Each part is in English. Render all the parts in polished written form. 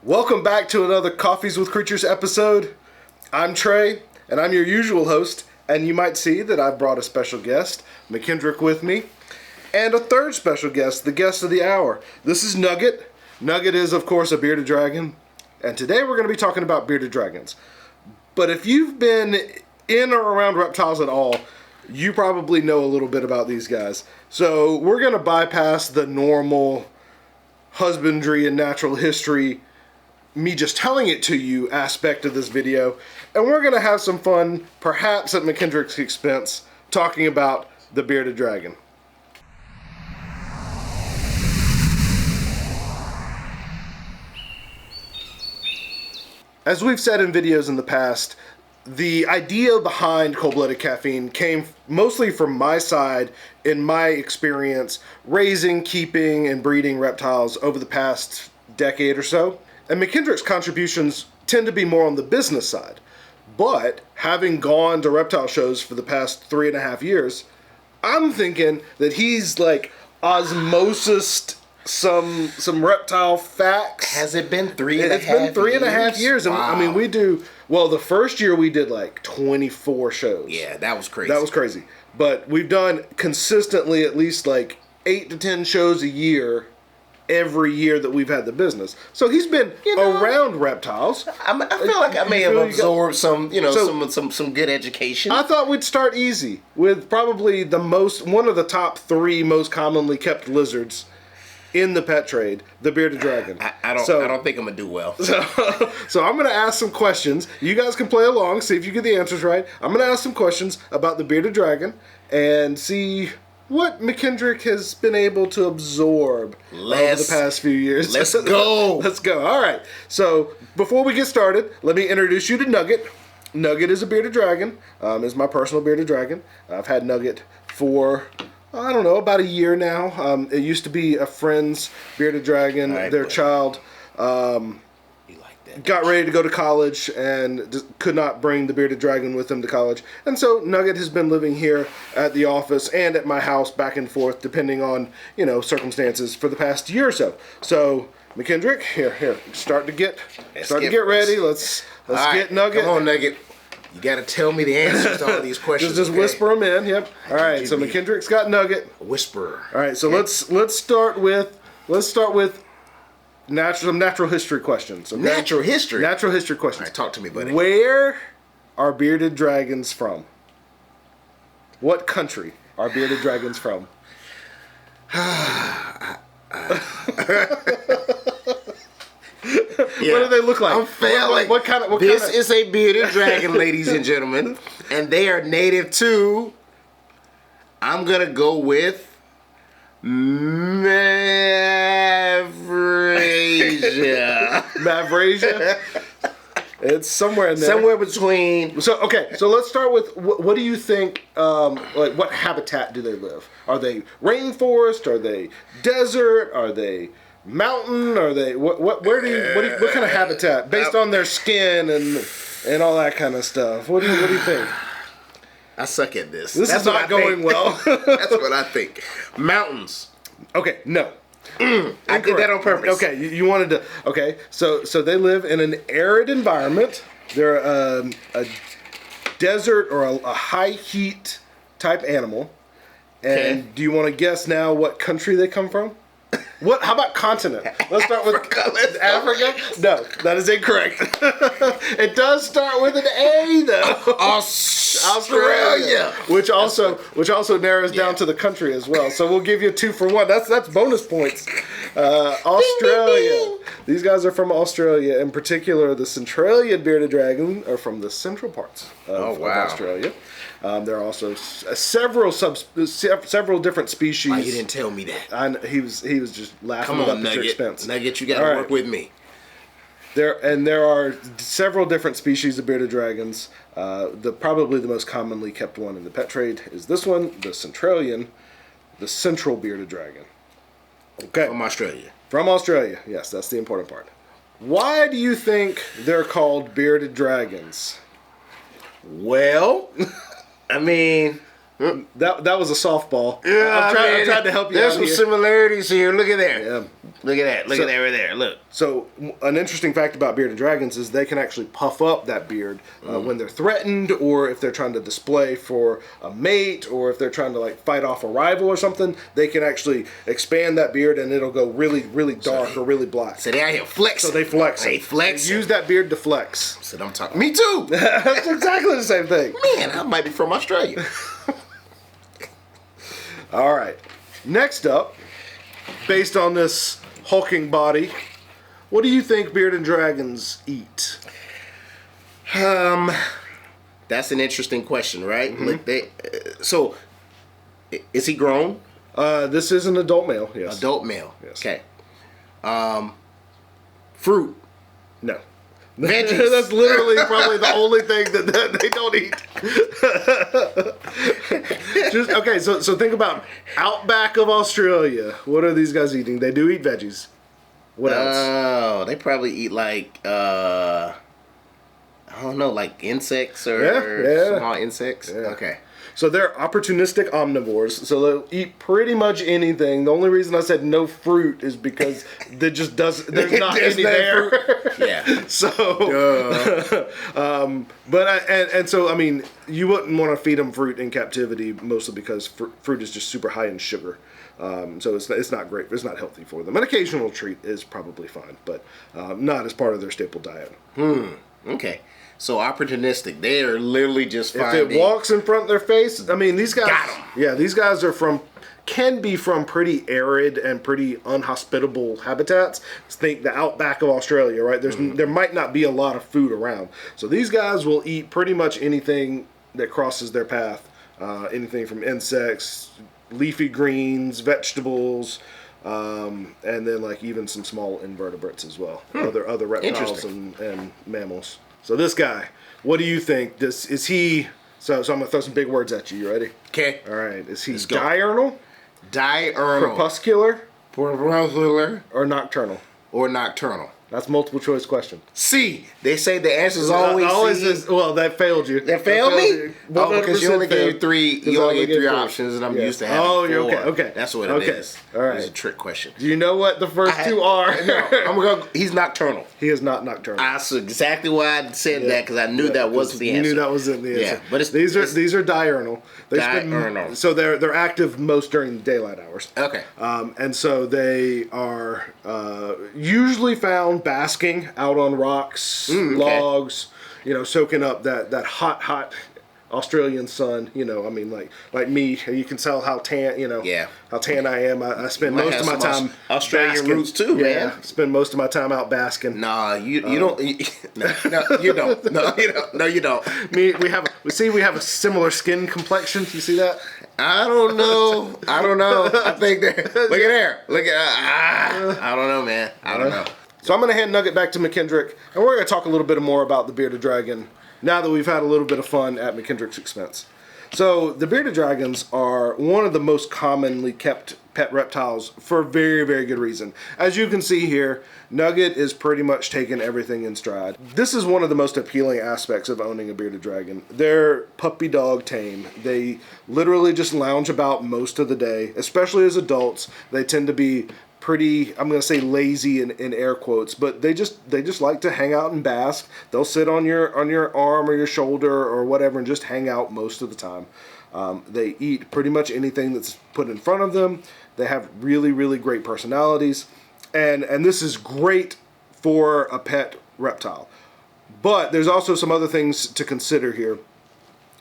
Welcome back to another Coffees with Creatures episode. I'm Trey, and I'm your usual host, and you might see that I've brought a special guest, McKendrick, with me, and a third special guest, the guest of the hour. This is Nugget. Nugget is, of course, a bearded dragon, and today we're going to be talking about bearded dragons. But if you've been in or around reptiles at all, you probably know a little bit about these guys. So we're going to bypass the normal husbandry and natural history, me just telling it to you aspect of this video, and we're going to have some fun, perhaps at McKendrick's expense, talking about the bearded dragon. As we've said in videos in the past, the idea behind Cold Blooded Caffeine came mostly from my side in my experience raising, keeping, and breeding reptiles over the past decade or so. And McKendrick's contributions tend to be more on the business side. But having gone to reptile shows for the past 3.5 years, I'm thinking that he's like osmosis some reptile facts. Has it been 3.5 years? It's been 3.5 years. Wow. And I mean, we do, well, the first year we did like 24 shows. Yeah, that was crazy. That was crazy. But we've done consistently at least like 8 to 10 shows a year every year that we've had the business. So he's been around reptiles. I feel like I may have absorbed some good education. I thought we'd start easy with probably one of the top 3 most commonly kept lizards in the pet trade, the bearded dragon. I don't think I'm gonna do well. So I'm gonna ask some questions. You guys can play along, see if you get the answers right. I'm gonna ask some questions about the bearded dragon and see what McKendrick has been able to absorb over the past few years. Let's go. Let's go. All right. So before we get started, let me introduce you to Nugget. Nugget is a bearded dragon. Is my personal bearded dragon. I've had Nugget for, I don't know, about a year now. It used to be a friend's bearded dragon. Their child got ready to go to college and just could not bring the bearded dragon with him to college. And so Nugget has been living here at the office and at my house back and forth, depending on, circumstances for the past year or so. So McKendrick, here, start to get ready. Let's get Nugget. Come on, Nugget. You got to tell me the answers to all these questions. Just whisper them in. Yep. All right. So McKendrick's got Nugget. A whisperer. All right. So let's start with natural history questions. Okay? Natural history questions. All right, talk to me, buddy. Where are bearded dragons from? What country are bearded dragons from? What do they look like? I'm failing. What kind of? This is a bearded dragon, ladies and gentlemen, and they are native to. I'm gonna go with Mavrasia. It's somewhere in there. Somewhere between. So let's start with what do you think? What habitat do they live? Are they rainforest? Are they desert? Are they mountain? Are they what kind of habitat based on their skin and all that kind of stuff? What do you think? I suck at this. This is not going well. That's what I think. Mountains. Okay, no. I did that on purpose. Okay, you wanted to. Okay, so they live in an arid environment. They're a desert or a high heat type animal. And do you want to guess now what country they come from? What? How about continent? Let's start with Africa. No, that is incorrect. It does start with an A though. Australia, which also narrows down to the country as well. So we'll give you 2 for 1. That's bonus points. Australia. Ding, ding, ding. These guys are from Australia. In particular, the Centralian bearded dragon are from the central parts of Australia. There are also several different species. Why you didn't tell me that? He was just laughing at your expense. Nugget, you got to work with me. There are several different species of bearded dragons. Probably the most commonly kept one in the pet trade is this one, the Centralian, the central bearded dragon. Okay. From Australia. Yes, that's the important part. Why do you think they're called bearded dragons? Well, I mean, That was a softball. Yeah, I'm trying to help you There's out some here. similarities here. Look at there. Yeah. Look at that. Look at that right there. Look. So, an interesting fact about bearded dragons is they can actually puff up that beard when they're threatened, or if they're trying to display for a mate, or if they're trying to like fight off a rival or something. They can actually expand that beard, and it'll go really, really dark or really black. So they out here flexing. So they flex. They flex. Use that beard to flex. So I'm talking. Me too. That's exactly the same thing. Man, I might be from Australia. All right. Next up, based on this hulking body, what do you think bearded dragons eat? That's an interesting question, right? So, is he grown? This is an adult male, yes. Adult male. Yes. Okay. Fruit. No. Veggies. That's literally probably the only thing that they don't eat. Okay, so think about outback of Australia. What are these guys eating? They do eat veggies. What else? Oh, they probably eat like I don't know, like insects or small insects. Yeah. Okay. So they're opportunistic omnivores. So they'll eat pretty much anything. The only reason I said no fruit is because there just doesn't. There's not any there. Yeah. So, so I mean, you wouldn't want to feed them fruit in captivity, mostly because fruit is just super high in sugar. So it's not great. It's not healthy for them. An occasional treat is probably fine, but not as part of their staple diet. Okay. So opportunistic. They are literally just finding. If it walks in front of their face, I mean, these guys. Got 'em. Yeah, these guys can be from pretty arid and pretty unhospitable habitats. Think the outback of Australia, right? There might not be a lot of food around, so these guys will eat pretty much anything that crosses their path. Anything from insects, leafy greens, vegetables. And then like even some small invertebrates as well. Other reptiles and mammals. So this guy, what do you think? Is he? So I'm gonna throw some big words at you. You ready? Okay. All right. Is he Let's go. diurnal, crepuscular, or nocturnal? Or nocturnal. That's multiple choice question. C. They say the answer is always C. Well, that failed you. That failed me? Oh, because you only gave failed. three. You only gave three options, and I'm used to having four. you're okay. That's what it is. All right. It's a trick question. Do you know what the first two are? No, I'm gonna go. He's nocturnal. He is not nocturnal. That's exactly why I said that, because I knew that wasn't the answer. You knew that wasn't the answer. Yeah, but these are diurnal. Diurnal. So they're active most during the daylight hours. Okay. And so they are usually found basking out on rocks, logs, soaking up that hot Australian sun. I mean, like me, you can tell how tan, how tan I am. I spend most of my time Australian basking. roots too, man. Spend most of my time out basking. Nah, you don't. No, you don't. No, you don't. No, you don't. We have a similar skin complexion. You see that? I don't know. I think that. Look at there. I don't know, man. I don't know. So I'm going to hand Nugget back to McKendrick, and we're going to talk a little bit more about the bearded dragon now that we've had a little bit of fun at McKendrick's expense. So the bearded dragons are one of the most commonly kept pet reptiles for a very, very good reason. As you can see here, Nugget is pretty much taking everything in stride. This is one of the most appealing aspects of owning a bearded dragon. They're puppy dog tame. They literally just lounge about most of the day, especially as adults. They tend to be pretty, I'm going to say lazy in air quotes, but they just like to hang out and bask. They'll sit on your arm or your shoulder or whatever and just hang out most of the time. They eat pretty much anything that's put in front of them. They have really, really great personalities, and this is great for a pet reptile. But there's also some other things to consider here.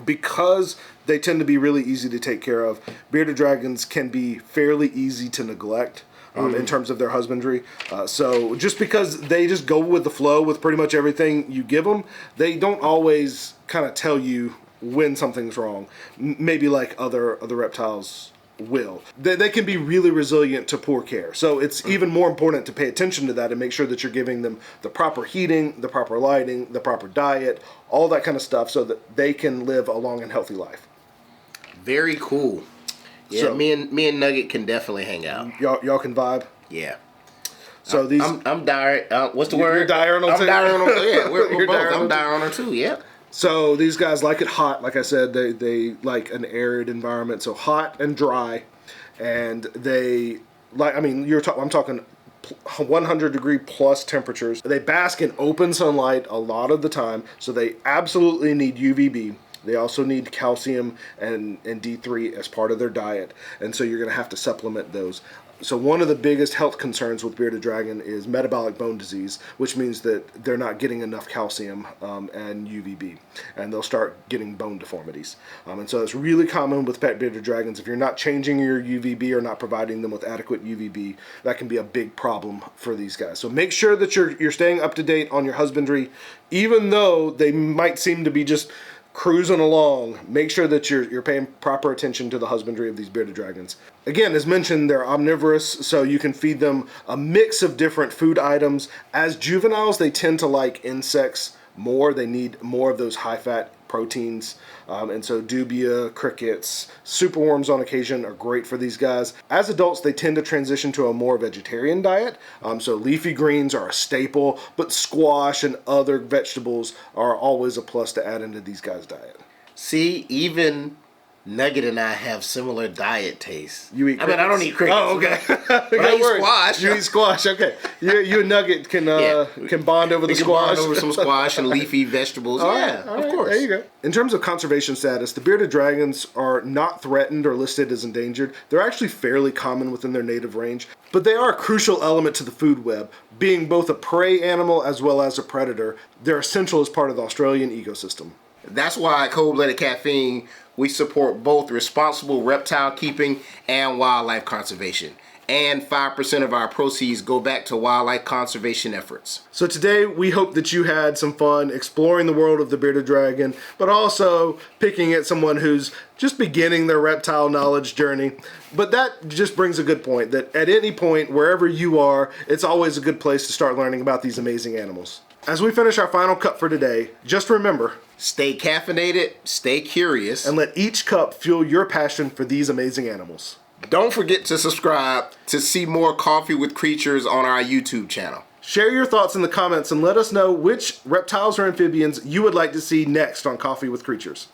Because they tend to be really easy to take care of, bearded dragons can be fairly easy to neglect. In terms of their husbandry. So just because they just go with the flow with pretty much everything you give them, they don't always kind of tell you when something's wrong. Maybe like other reptiles will. They can be really resilient to poor care. So it's even more important to pay attention to that and make sure that you're giving them the proper heating, the proper lighting, the proper diet, all that kind of stuff so that they can live a long and healthy life. Very cool. Yeah, so, me and Nugget can definitely hang out. Y'all can vibe. Yeah. So I'm dire. What's the word? You're diurnal too. I'm diurnal. Yeah, we're both. I'm diurnal too. Yeah. So these guys like it hot. Like I said, they like an arid environment, so hot and dry, and they like. I mean, I'm talking 100-degree plus temperatures. They bask in open sunlight a lot of the time, so they absolutely need UVB. They also need calcium and D3 as part of their diet, and so you're going to have to supplement those. So one of the biggest health concerns with bearded dragon is metabolic bone disease, which means that they're not getting enough calcium and UVB, and they'll start getting bone deformities. And so it's really common with pet bearded dragons. If you're not changing your UVB or not providing them with adequate UVB, that can be a big problem for these guys. So make sure that you're staying up to date on your husbandry, even though they might seem to be just cruising along. Make sure that you're paying proper attention to the husbandry of these bearded dragons. Again, as mentioned, they're omnivorous, so you can feed them a mix of different food items. As juveniles, they tend to like insects more. They need more of those high-fat proteins, and so dubia, crickets, superworms on occasion are great for these guys. As adults, they tend to transition to a more vegetarian diet, so leafy greens are a staple, but squash and other vegetables are always a plus to add into these guys' diet. See, even Nugget and I have similar diet tastes. You eat crickets? I don't eat crickets. Oh, okay. But I eat squash. You eat squash, okay. You and Nugget can bond over the squash. Bond over some squash and leafy vegetables. All yeah, right, all of right, course. There you go. In terms of conservation status, the bearded dragons are not threatened or listed as endangered. They're actually fairly common within their native range, but they are a crucial element to the food web. Being both a prey animal as well as a predator, they're essential as part of the Australian ecosystem. That's why at Cold Blooded Caffeine, we support both responsible reptile keeping and wildlife conservation. And 5% of our proceeds go back to wildlife conservation efforts. So today, we hope that you had some fun exploring the world of the bearded dragon, but also picking at someone who's just beginning their reptile knowledge journey. But that just brings a good point, that at any point, wherever you are, it's always a good place to start learning about these amazing animals. As we finish our final cup for today, just remember, stay caffeinated, stay curious, and let each cup fuel your passion for these amazing animals. Don't forget to subscribe to see more Coffee with Creatures on our YouTube channel. Share your thoughts in the comments and let us know which reptiles or amphibians you would like to see next on Coffee with Creatures.